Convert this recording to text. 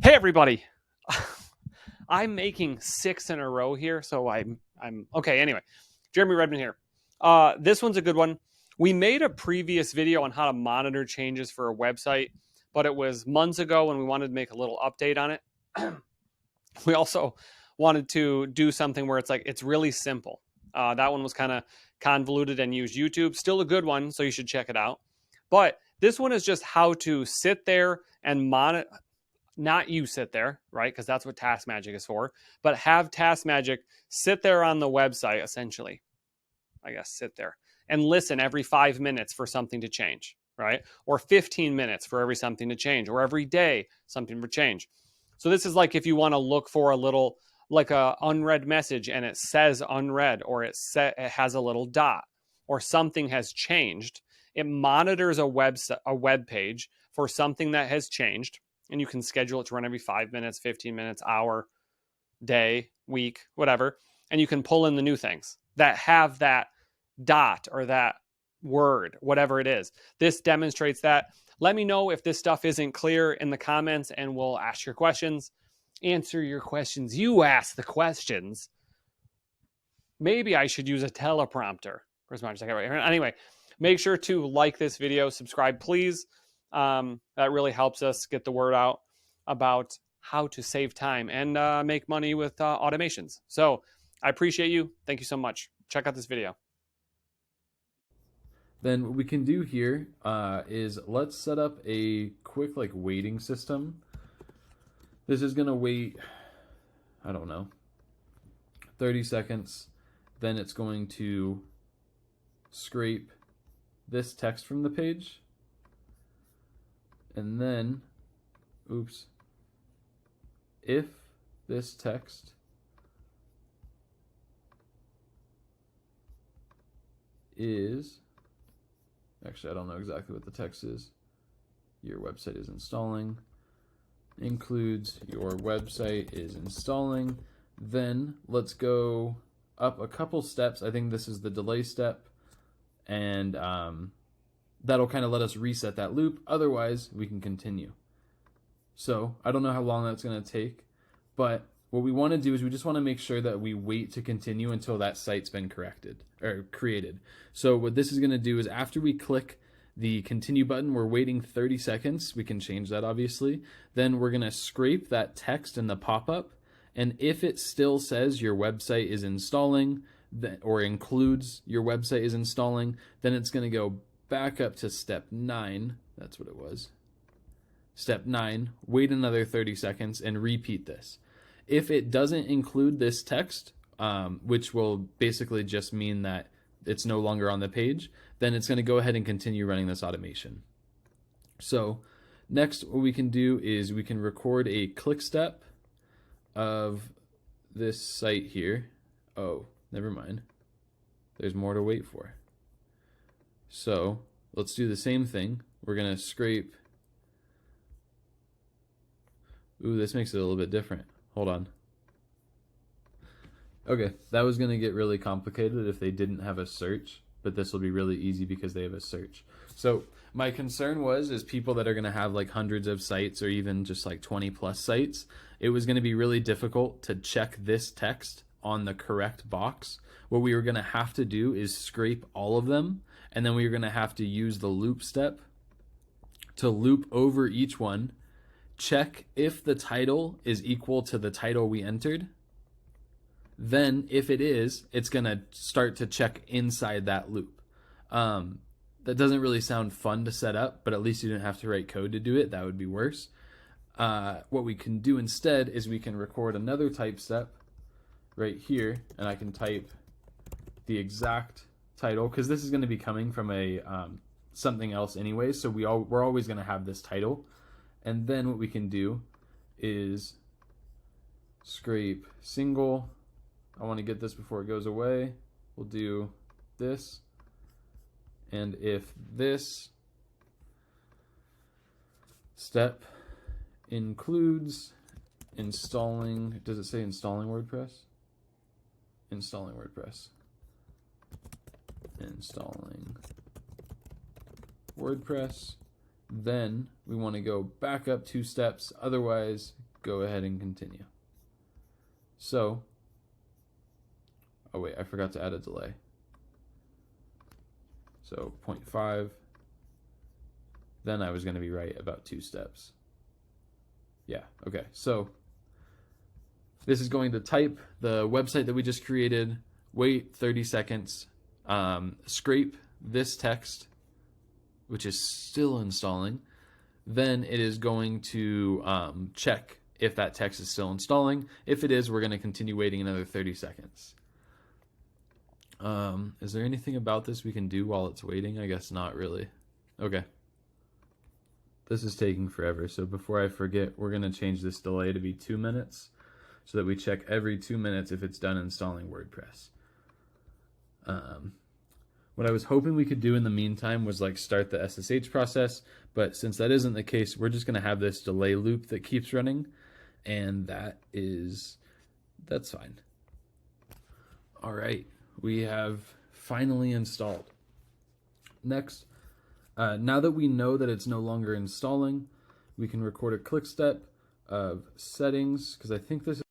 Hey everybody. I'm making 6 in a row here, so I'm okay. Anyway, Jeremy Redmond here. This one's a good one. We made a previous video on how to monitor changes for a website, but it was months ago and we wanted to make a little update on it. We also wanted to do something where it's really simple. That one was kind of convoluted and used YouTube. Still a good one, so you should check it out. But this one is just how to sit there and monitor, not you sit there, right? Because that's what Task Magic is for, but have Task Magic sit there on the website, essentially. I guess sit there and listen every 5 minutes for something to change, right? Or 15 minutes for every something to change, or every day something to change. So this is like if you want to look for a little, like a unread message and it says unread, or it has a little dot, or something has changed. It monitors a web page for something that has changed, and you can schedule it to run every 5 minutes, 15 minutes, hour, day, week, whatever. And you can pull in the new things that have that dot or that word, whatever it is. This demonstrates that. Let me know if this stuff isn't clear in the comments and we'll ask your questions. Answer your questions. You ask the questions. Maybe I should use a teleprompter. Where's my second right here? Anyway, make sure to like this video, subscribe, please. That really helps us get the word out about how to save time and make money with automations. So I appreciate you. Thank you so much. Check out this video. Then what we can do here is let's set up a quick waiting system. This is gonna wait, I don't know, 30 seconds. Then it's going to scrape this text from the page. And then, oops, if this text is, actually I don't know exactly what the text is, your website is installing, includes your website is installing, then let's go up a couple steps. I think this is the delay step, and that'll kind of let us reset that loop. Otherwise, we can continue. So I don't know how long that's going to take, but what we want to do is we just want to make sure that we wait to continue until that site's been corrected or created. So what this is going to do is after we click the continue button, we're waiting 30 seconds. We can change that obviously. Then we're going to scrape that text in the pop-up. And if it still says your website is installing or includes your website is installing, then it's going to go back up to step 9. That's what it was. Step 9, wait another 30 seconds and repeat this. If it doesn't include this text, which will basically just mean that it's no longer on the page, then it's going to go ahead and continue running this automation. So next, what we can do is we can record a click step of this site here. Oh, never mind. There's more to wait for. So let's do the same thing. We're going to scrape. Ooh, this makes it a little bit different. Hold on. Okay, that was going to get really complicated if they didn't have a search, but this will be really easy because they have a search. So my concern is people that are going to have like hundreds of sites or even just like 20 plus sites, it was going to be really difficult to check this text on the correct box. What we were going to have to do is scrape all of them, and then we were going to have to use the loop step to loop over each one, check if the title is equal to the title we entered. Then if it is, it's going to start to check inside that loop. That doesn't really sound fun to set up, but at least you didn't have to write code to do it. That would be worse. What we can do instead is we can record another type step right here, and I can type the exact title, because this is going to be coming from a something else anyway, so we're always going to have this title. And then what we can do is scrape single. I want to get this before it goes away. We'll do this. And if this step includes installing, does it say installing WordPress? Installing WordPress. Installing WordPress. Then we want to go back up 2 steps. Otherwise, go ahead and continue. So, oh wait, I forgot to add a delay. So 0.5, then I was going to be right about 2 steps. Yeah, okay, so this is going to type the website that we just created, wait 30 seconds, scrape this text, which is still installing. Then it is going to check if that text is still installing. If it is, we're going to continue waiting another 30 seconds. Is there anything about this we can do while it's waiting? I guess not really. Okay. This is taking forever, so before I forget, we're going to change this delay to be 2 minutes so that we check every 2 minutes if it's done installing WordPress. What I was hoping we could do in the meantime was like start the SSH process, but since that isn't the case, we're just going to have this delay loop that keeps running, and that's fine. All right, we have finally installed. Next, now that we know that it's no longer installing, we can record a click step of settings, because I think this is